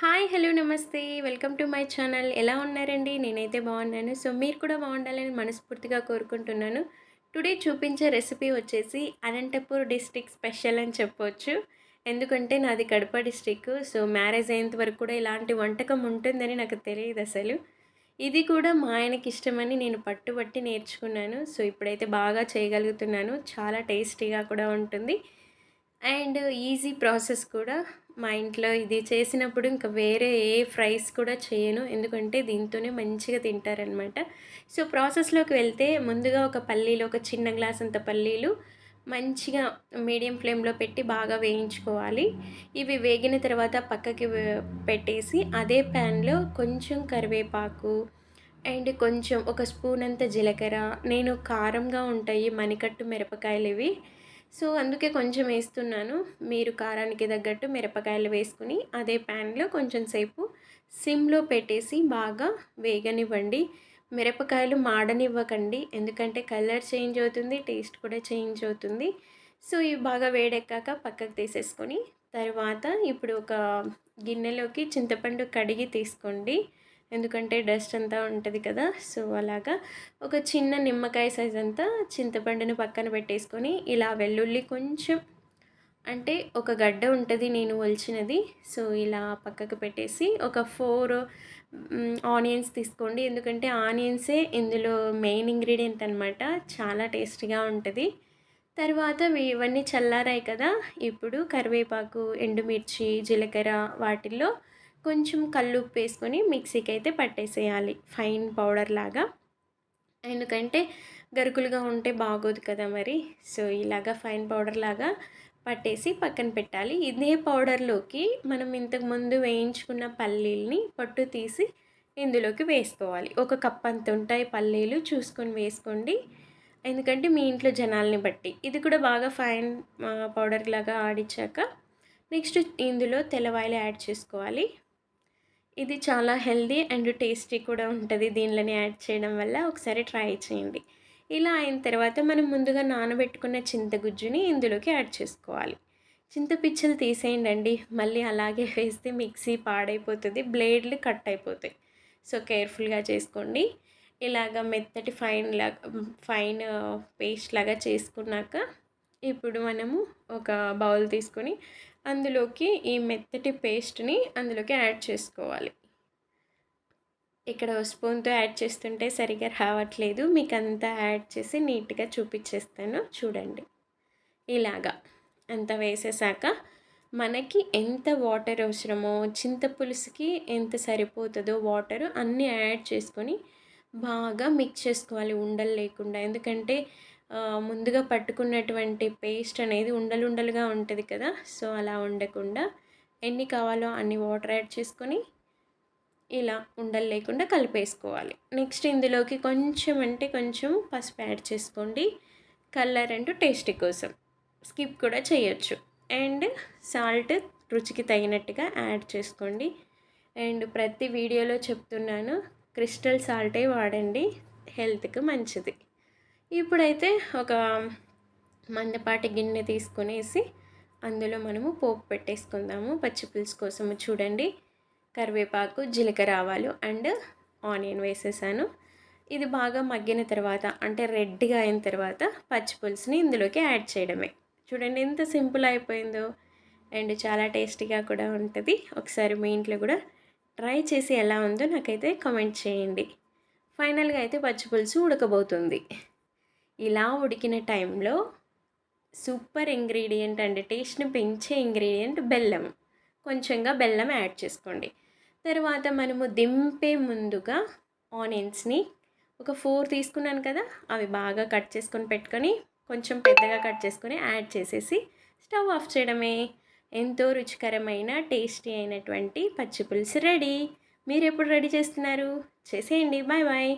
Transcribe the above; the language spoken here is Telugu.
హాయ్! హలో! నమస్తే. Welcome to my channel. ఎలా ఉన్నారండి? నేనైతే బాగున్నాను. సో, మీరు కూడా బాగుండాలని మనస్ఫూర్తిగా కోరుకుంటున్నాను. టుడే చూపించే రెసిపీ వచ్చేసి అనంతపూర్ డిస్ట్రిక్ట్ స్పెషల్ అని చెప్పొచ్చు. ఎందుకంటే నాది కడప డిస్ట్రిక్ట్. సో, మ్యారేజ్ అయ్యేంత వరకు కూడా ఇలాంటి వంటకం ఉంటుందని నాకు తెలీదసలు. ఇది కూడా మా ఆయనకి ఇష్టమని నేను పట్టుబట్టి నేర్చుకున్నాను. సో, ఇప్పుడైతే బాగా చేయగలుగుతున్నాను. చాలా టేస్టీగా కూడా ఉంటుంది. అండ్ ఈజీ ప్రాసెస్ కూడా. మా ఇంట్లో ఇది చేసినప్పుడు ఇంకా వేరే ఏ ఫ్రైస్ కూడా చేయను. ఎందుకంటే దీంతోనే మంచిగా తింటారనమాట. సో, ప్రాసెస్‌లోకి వెళ్తే ముందుగా ఒక చిన్న గ్లాస్ అంత పల్లీలు మంచిగా మీడియం ఫ్లేమ్‌లో పెట్టి బాగా వేయించుకోవాలి. ఇవి వేగిన తర్వాత పక్కకి పెట్టేసి అదే ప్యాన్‌లో కొంచెం కరివేపాకు అండ్ కొంచెం ఒక స్పూన్ అంత జీలకర్ర, నేను కారంగా ఉంటాయి మణికట్టు మిరపకాయలివి. సో, అందుకే కొంచెం ఏస్తున్నాను. మీరు కారానికి తగ్గట్టు మిరపకాయలు వేసుకొని, అదే ప్యాన్‌లో కొంచెం సేపు సిమ్‌లో పెట్టేసి బాగా వేగనివ్వండి. మిరపకాయలు మాడనివ్వకండి. ఎందుకంటే కలర్ చేంజ్ అవుతుంది. టేస్ట్ కూడా చేంజ్ అవుతుంది. సో, ఇవి బాగా వేడెక్కాక పక్కకు తీసేసుకొని, తర్వాత ఇప్పుడు ఒక గిన్నెలోకి చింతపండు కడిగి తీసుకోండి. ఎందుకంటే డస్ట్ అంతా ఉంటది కదా! సో, అలాగా ఒక చిన్న నిమ్మకాయ సైజ్ అంతా చింతపండుని పక్కన పెట్టేసుకొని, ఇలా వెల్లుల్లి కొంచెం అంటే ఒక గడ్డ ఉంటది నేను ఒలిచినది. సో, ఇలా పక్కకు పెట్టేసి ఒక 4 ఆనియన్స్ తీసుకోండి. ఎందుకంటే ఆనియన్సే ఇందులో మెయిన్ ఇంగ్రీడియంట్ అనమాట. చాలా టేస్టీగా ఉంటది. తర్వాత ఇవన్నీ చల్లారాయి కదా! ఇప్పుడు కరివేపాకు, ఎండుమిర్చి, జీలకర్ర వాటిల్లో కొంచెం కల్లుప్పేసుకొని మిక్సీకైతే పట్టేసేయాలి ఫైన్ పౌడర్ లాగా. ఎందుకంటే గరుకులుగా ఉంటే బాగోదు కదా మరి. సో, ఇలాగా ఫైన్ పౌడర్ లాగా పట్టేసి పక్కన పెట్టాలి. ఇదే పౌడర్‌లోకి మనం ఇంతకుముందు వేయించుకున్న పల్లీల్ని పొట్టు తీసి ఇందులోకి వేసుకోవాలి. ఒక కప్ అంత ఉంటాయి పల్లీలు చూసుకొని వేసుకోండి. ఎందుకంటే మీ ఇంట్లో జనాల్ని బట్టి. ఇది కూడా బాగా ఫైన్ పౌడర్ లాగా ఆడిచ్చాక నెక్స్ట్ ఇందులో తెల్లవాయలు యాడ్ చేసుకోవాలి. ఇది చాలా హెల్తీ అండ్ టేస్టీ కూడా ఉంటది. దీనిలోనే యాడ్ చేయడం వల్ల ఒకసారి ట్రై చేయండి. ఇలా అయిన తర్వాత మనం ముందుగా నానబెట్టుకున్న చింతగుజ్జుని ఇందులోకి యాడ్ చేసుకోవాలి. చింతపిచ్చలు తీసేయండండి. మళ్ళీ అలాగే వేస్తే మిక్సీ పాడైపోతది. బ్లేడ్లు కట్ అయిపోతాయి. సో, కేర్‌ఫుల్‌గా చేసుకోండి. ఇలాగ మెత్తటి ఫైన్ పేస్ట్ లాగా చేసుకున్నాక ఇప్పుడు మనము ఒక బౌల్ తీసుకొని అందులోకి ఈ మెత్తటి పేస్ట్‌ని అందులోకి యాడ్ చేసుకోవాలి. ఇక్కడ స్పూన్‌తో యాడ్ చేస్తుంటే సరిగ్గా రావట్లేదు. మీకంతా యాడ్ చేసి నీట్‌గా చూపిచ్చేస్తాను చూడండి. ఇలాగా అంతా వేసేసాక మనకి ఎంత వాటర్ అవసరమో, చింతపులుసుకి ఎంత సరిపోతదో వాటరు అన్నీ యాడ్ చేసుకొని బాగా మిక్స్ చేసుకోవాలి ఉండలు లేకుండా. ఎందుకంటే ముందుగా పట్టుకున్నటువంటి పేస్ట్ అనేది ఉండలుండలుగా ఉంటది కదా! సో, అలా ఉండకుండా ఎన్ని కావాలో అన్ని వాటర్ యాడ్ చేసుకొని ఇలా ఉండలు లేకుండా కలిపేసుకోవాలి. నెక్స్ట్ ఇందులోకి కొంచెం అంటే కొంచెం పసుపు యాడ్ చేసుకోండి. కలర్ అండ్ టేస్ట్ కోసం. స్కిప్ కూడా చేయొచ్చు. అండ్ సాల్ట్ రుచికి తగినట్టుగా యాడ్ చేసుకోండి. అండ్ ప్రతి వీడియోలో చెప్తున్నాను క్రిస్టల్ సాల్టే వాడండి. హెల్త్‌కి మంచిది. ఇప్పుడైతే ఒక మందపాటి గిన్నె తీసుకునేసి అందులో మనము పోపు పెట్టేసుకుందాము. పచ్చి పులుసు కోసము చూడండి. కరివేపాకు, జీలకర్ర ఆవాలు అండ్ ఆనియన్ వేసేసాను. ఇది బాగా మగ్గిన తర్వాత అంటే రెడ్‌గా అయిన తర్వాత పచ్చి పులుసుని ఇందులోకి యాడ్ చేయడమే. చూడండి ఎంత సింపుల్ అయిపోయిందో. అండ్ చాలా టేస్టీగా కూడా ఉంటది. ఒకసారి మీ ఇంట్లో కూడా ట్రై చేసి ఎలా ఉందో నాకైతే కామెంట్ చేయండి. ఫైనల్‌గా అయితే పచ్చి పులుసు ఉడకబోతుంది. ఇలా ఉడికిన టైంలో సూపర్ ఇంగ్రీడియంట్ అండ్ టేస్ట్‌ని పెంచే ఇంగ్రీడియంట్ బెల్లం. కొంచెంగా బెల్లం యాడ్ చేసుకోండి. తర్వాత మనము దింపే ముందుగా ఆనియన్స్‌ని ఒక 4 తీసుకున్నాను కదా! అవి బాగా కట్ చేసుకొని పెట్టుకొని, కొంచెం పెద్దగా కట్ చేసుకొని యాడ్ చేసేసి స్టవ్ ఆఫ్ చేయడమే. ఎంతో రుచికరమైన, టేస్టీ అయినటువంటి పచ్చి పులుసు రెడీ. మీరెప్పుడు రెడీ చేస్తున్నారు? చేసేయండి. Bye bye.